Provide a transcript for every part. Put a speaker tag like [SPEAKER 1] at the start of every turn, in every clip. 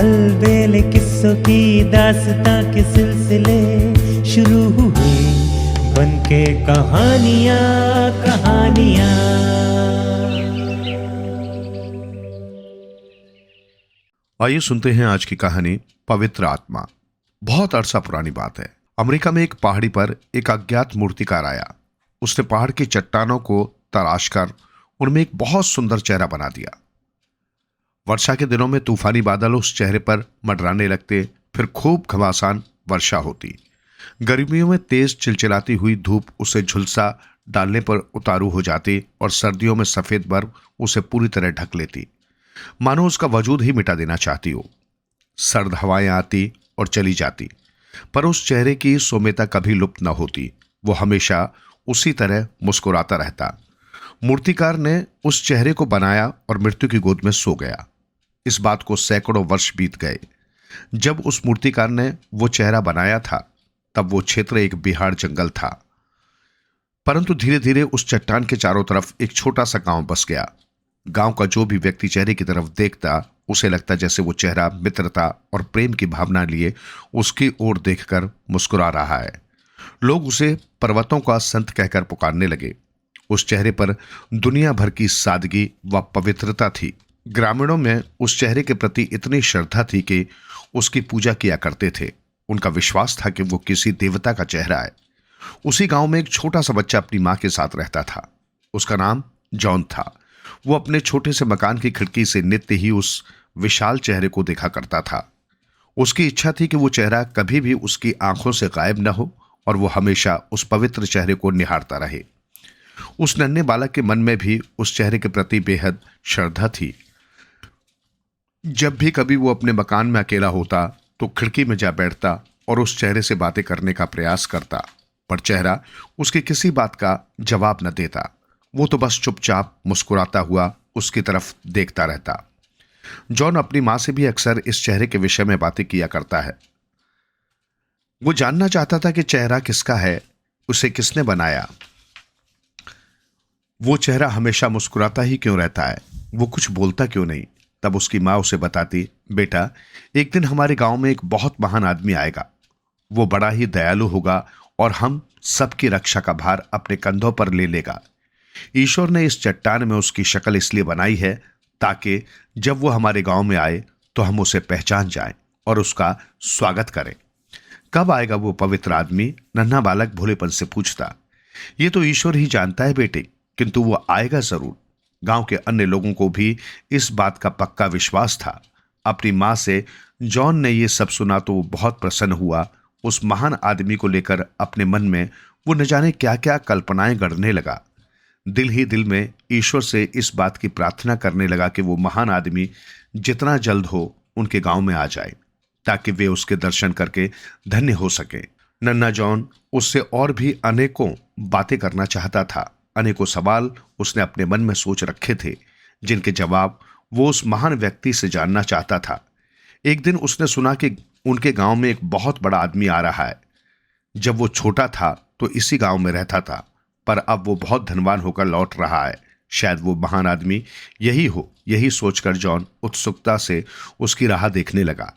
[SPEAKER 1] अलबेले किस्सों की दास्तां के सिलसिले शुरू हुए, बनके कहानियां कहानियां।
[SPEAKER 2] आइए सुनते हैं आज की कहानी पवित्र आत्मा। बहुत अरसा पुरानी बात है। अमेरिका में एक पहाड़ी पर एक अज्ञात मूर्तिकार आया। उसने पहाड़ की चट्टानों को तराश कर उनमें एक बहुत सुंदर चेहरा बना दिया। वर्षा के दिनों में तूफानी बादल उस चेहरे पर मंडराने लगते, फिर खूब घमासान वर्षा होती। गर्मियों में तेज चिलचिलाती हुई धूप उसे झुलसा डालने पर उतारू हो जाती और सर्दियों में सफेद बर्फ उसे पूरी तरह ढक लेती, मानो उसका वजूद ही मिटा देना चाहती हो। सर्द हवाएं आती और चली जाती, पर उस चेहरे की सौम्यता कभी लुप्त न होती। वो हमेशा उसी तरह मुस्कुराता रहता। मूर्तिकार ने उस चेहरे को बनाया और मृत्यु की गोद में सो गया। इस बात को सैकड़ों वर्ष बीत गए। जब उस मूर्तिकार ने वो चेहरा बनाया था, तब वो क्षेत्र एक बिहार जंगल था। परंतु धीरे धीरे उस चट्टान के चारों तरफ एक छोटा सा गांव बस गया। गांव का जो भी व्यक्ति चेहरे की तरफ देखता, उसे लगता जैसे वो चेहरा मित्रता और प्रेम की भावना लिए उसकी ओर देखकर मुस्कुरा रहा है। लोग उसे पर्वतों का संत कहकर पुकारने लगे। उस चेहरे पर दुनिया भर की सादगी व पवित्रता थी। ग्रामीणों में उस चेहरे के प्रति इतनी श्रद्धा थी कि उसकी पूजा किया करते थे। उनका विश्वास था कि वो किसी देवता का चेहरा है। उसी गांव में एक छोटा सा बच्चा अपनी मां के साथ रहता था। उसका नाम जॉन था। वो अपने छोटे से मकान की खिड़की से नित्य ही उस विशाल चेहरे को देखा करता था। उसकी इच्छा थी कि वो चेहरा कभी भी उसकी आंखों से गायब न हो और वो हमेशा उस पवित्र चेहरे को निहारता रहे। उस नन्हे बालक के मन में भी उस चेहरे के प्रति बेहद श्रद्धा थी। जब भी कभी वो अपने मकान में अकेला होता तो खिड़की में जा बैठता और उस चेहरे से बातें करने का प्रयास करता, पर चेहरा उसकी किसी बात का जवाब न देता। वो तो बस चुपचाप मुस्कुराता हुआ उसकी तरफ देखता रहता। जॉन अपनी मां से भी अक्सर इस चेहरे के विषय में बातें किया करता है। वो जानना चाहता था कि चेहरा किसका है, उसे किसने बनाया, वो चेहरा हमेशा मुस्कुराता ही क्यों रहता है, वो कुछ बोलता क्यों नहीं। तब उसकी माँ उसे बताती, बेटा, एक दिन हमारे गांव में एक बहुत महान आदमी आएगा। वो बड़ा ही दयालु होगा और हम सबकी रक्षा का भार अपने कंधों पर ले लेगा। ईश्वर ने इस चट्टान में उसकी शक्ल इसलिए बनाई है ताकि जब वो हमारे गांव में आए तो हम उसे पहचान जाएं और उसका स्वागत करें। कब आएगा वो पवित्र आदमी? नन्हा बालक भोलेपन से पूछता। ये तो ईश्वर ही जानता है बेटे, किंतु वो आएगा जरूर। गांव के अन्य लोगों को भी इस बात का पक्का विश्वास था। अपनी मां से जॉन ने ये सब सुना तो वो बहुत प्रसन्न हुआ। उस महान आदमी को लेकर अपने मन में वो न जाने क्या क्या कल्पनाएं गढ़ने लगा। दिल ही दिल में ईश्वर से इस बात की प्रार्थना करने लगा कि वो महान आदमी जितना जल्द हो उनके गांव में आ जाए, ताकि वे उसके दर्शन करके धन्य हो सके। नन्हा जॉन उससे और भी अनेकों बातें करना चाहता था। अनेकों सवाल उसने अपने मन में सोच रखे थे, जिनके जवाब वो उस महान व्यक्ति से जानना चाहता था। एक दिन उसने सुना कि उनके गांव में एक बहुत बड़ा आदमी आ रहा है। जब वो छोटा था तो इसी गांव में रहता था, पर अब वो बहुत धनवान होकर लौट रहा है। शायद वो महान आदमी यही हो। यही सोचकर जॉन उत्सुकता से उसकी राह देखने लगा।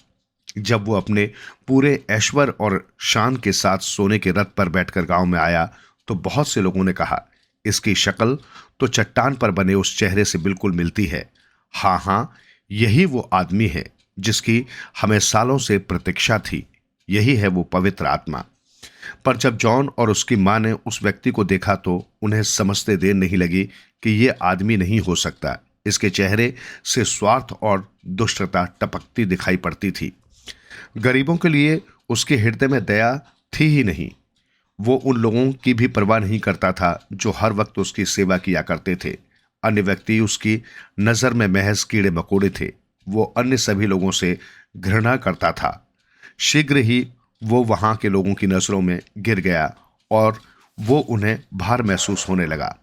[SPEAKER 2] जब वो अपने पूरे ऐश्वर्य और शान के साथ सोने के रथ पर बैठकर गांव में आया तो बहुत से लोगों ने कहा, इसकी शक्ल तो चट्टान पर बने उस चेहरे से बिल्कुल मिलती है। हाँ हाँ, यही वो आदमी है जिसकी हमें सालों से प्रतीक्षा थी। यही है वो पवित्र आत्मा। पर जब जॉन और उसकी मां ने उस व्यक्ति को देखा तो उन्हें समझते देर नहीं लगी कि ये आदमी नहीं हो सकता। इसके चेहरे से स्वार्थ और दुष्टता टपकती दिखाई पड़ती थी। गरीबों के लिए उसके हृदय में दया थी ही नहीं। वो उन लोगों की भी परवाह नहीं करता था जो हर वक्त उसकी सेवा किया करते थे। अन्य व्यक्ति उसकी नजर में महज कीड़े मकोड़े थे। वो अन्य सभी लोगों से घृणा करता था। शीघ्र ही वो वहां के लोगों की नजरों में गिर गया और वो उन्हें भार महसूस होने लगा।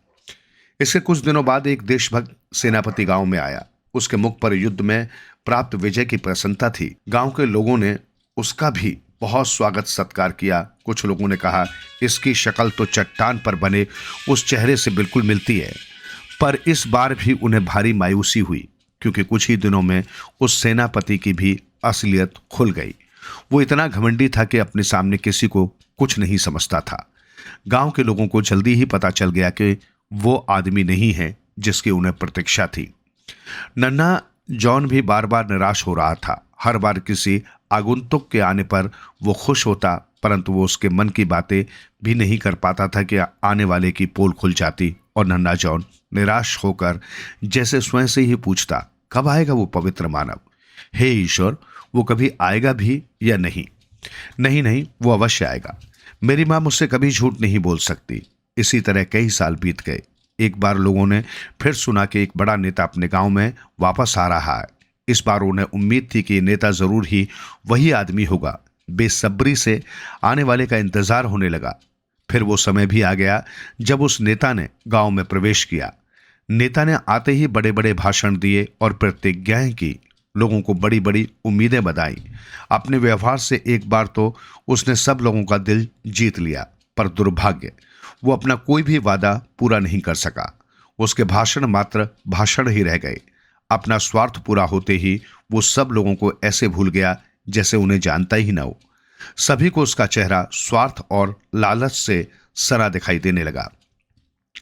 [SPEAKER 2] इसके कुछ दिनों बाद एक देशभक्त सेनापति गांव में आया। उसके मुख पर युद्ध में प्राप्त विजय की प्रसन्नता थी। गांव के लोगों ने उसका भी बहुत स्वागत सत्कार किया। कुछ लोगों ने कहा, इसकी शक्ल तो चट्टान पर बने उस चेहरे से बिल्कुल मिलती है। पर इस बार भी उन्हें भारी मायूसी हुई, क्योंकि कुछ ही दिनों में उस सेनापति की भी असलियत खुल गई। वो इतना घमंडी था कि अपने सामने किसी को कुछ नहीं समझता था। गांव के लोगों को जल्दी ही पता चल गया कि वो आदमी नहीं है जिसकी उन्हें प्रतीक्षा थी। नन्हा जॉन भी बार बार निराश हो रहा था। हर बार किसी आगंतुक के आने पर वो खुश होता, परंतु वो उसके मन की बातें भी नहीं कर पाता था कि आने वाले की पोल खुल जाती और नन्हा जॉन निराश होकर जैसे स्वयं से ही पूछता, कब आएगा वो पवित्र मानव? हे ईश्वर, वो कभी आएगा भी या नहीं? नहीं नहीं, वो अवश्य आएगा। मेरी माँ मुझसे कभी झूठ नहीं बोल सकती। इसी तरह कई साल बीत गए। एक बार लोगों ने फिर सुना कि एक बड़ा नेता अपने गांव में वापस आ रहा है। इस बार उन्हें उम्मीद थी कि नेता जरूर ही वही आदमी होगा। बेसब्री से आने वाले का इंतजार होने लगा। फिर वो समय भी आ गया जब उस नेता ने गांव में प्रवेश किया। नेता ने आते ही बड़े बड़े भाषण दिए और प्रतिज्ञाएं की। लोगों को बड़ी बड़ी उम्मीदें बताई। अपने व्यवहार से एक बार तो उसने सब लोगों का दिल जीत लिया, पर दुर्भाग्य, वो अपना कोई भी वादा पूरा नहीं कर सका। उसके भाषण मात्र भाषण ही रह गए। अपना स्वार्थ पूरा होते ही वो सब लोगों को ऐसे भूल गया जैसे उन्हें जानता ही न हो। सभी को उसका चेहरा स्वार्थ और लालच से सना दिखाई देने लगा।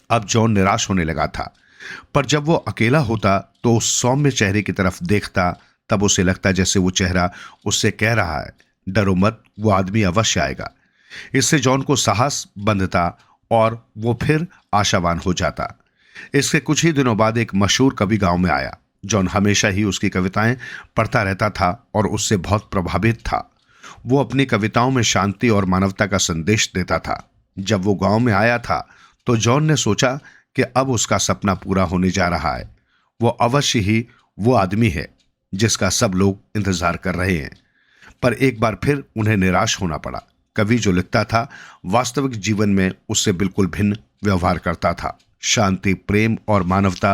[SPEAKER 2] अब जॉन निराश होने लगा था, पर जब वो अकेला होता तो उस सौम्य चेहरे की तरफ देखता, तब उसे लगता जैसे वो चेहरा उससे कह रहा है, डरो मत, वो आदमी अवश्य आएगा। इससे जॉन को साहस बंधता और वो फिर आशावान हो जाता। इसके कुछ ही दिनों बाद एक मशहूर कवि गांव में आया। जॉन हमेशा ही उसकी कविताएं पढ़ता रहता था और उससे बहुत प्रभावित था। वो अपनी कविताओं में शांति और मानवता का संदेश देता था। जब वो गांव में आया था तो जॉन ने सोचा कि अब उसका सपना पूरा होने जा रहा है। वो अवश्य ही वो आदमी है जिसका सब लोग इंतजार कर रहे हैं। पर एक बार फिर उन्हें निराश होना पड़ा। कवि जो लिखता था, वास्तविक जीवन में उससे बिल्कुल भिन्न व्यवहार करता था। शांति, प्रेम और मानवता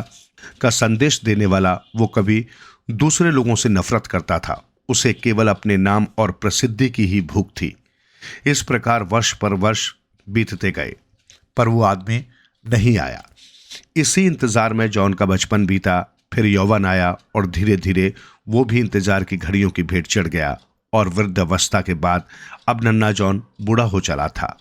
[SPEAKER 2] का संदेश देने वाला वो कवि दूसरे लोगों से नफरत करता था। उसे केवल अपने नाम और प्रसिद्धि की ही भूख थी। इस प्रकार वर्ष पर वर्ष बीतते गए, पर वो आदमी नहीं आया। इसी इंतजार में जॉन का बचपन बीता। फिर यौवन आया और धीरे धीरे वो भी इंतजार की घड़ियों की भेंट चढ़ गया और वृद्धावस्था के बाद अब नन्हा जॉन बूढ़ा हो चला था।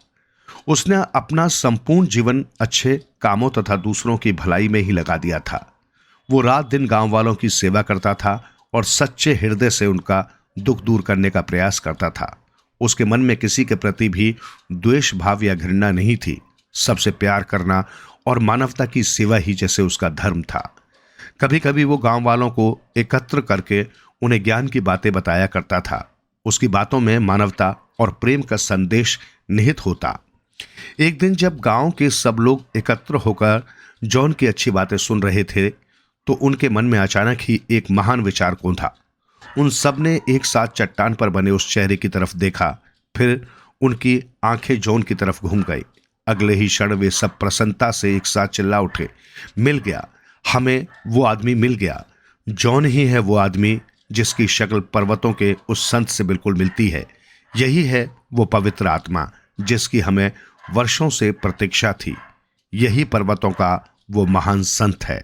[SPEAKER 2] उसने अपना संपूर्ण जीवन अच्छे कामों तथा दूसरों की भलाई में ही लगा दिया था। वो रात दिन गांव वालों की सेवा करता था और सच्चे हृदय से उनका दुख दूर करने का प्रयास करता था। उसके मन में किसी के प्रति भी द्वेष भाव या घृणा नहीं थी। सबसे प्यार करना और मानवता की सेवा ही जैसे उसका धर्म था। कभी कभी वो गांव वालों को एकत्र करके उन्हें ज्ञान की बातें बताया करता था। उसकी बातों में मानवता और प्रेम का संदेश निहित होता। एक दिन जब गांव के सब लोग एकत्र होकर जॉन की अच्छी बातें सुन रहे थे तो उनके मन में अचानक ही एक महान विचार कौंधा। उन सब ने एक साथ चट्टान पर बने उस चेहरे की तरफ देखा। फिर उनकी आंखें जॉन की तरफ घूम गई। अगले ही क्षण वे सब प्रसन्नता से एक साथ चिल्ला उठे, मिल गया, हमें वो आदमी मिल गया। जॉन ही है वो आदमी जिसकी शक्ल पर्वतों के उस संत से बिल्कुल मिलती है। यही है वो पवित्र आत्मा जिसकी हमें वर्षों से प्रतीक्षा थी। यही पर्वतों का वो महान संत है।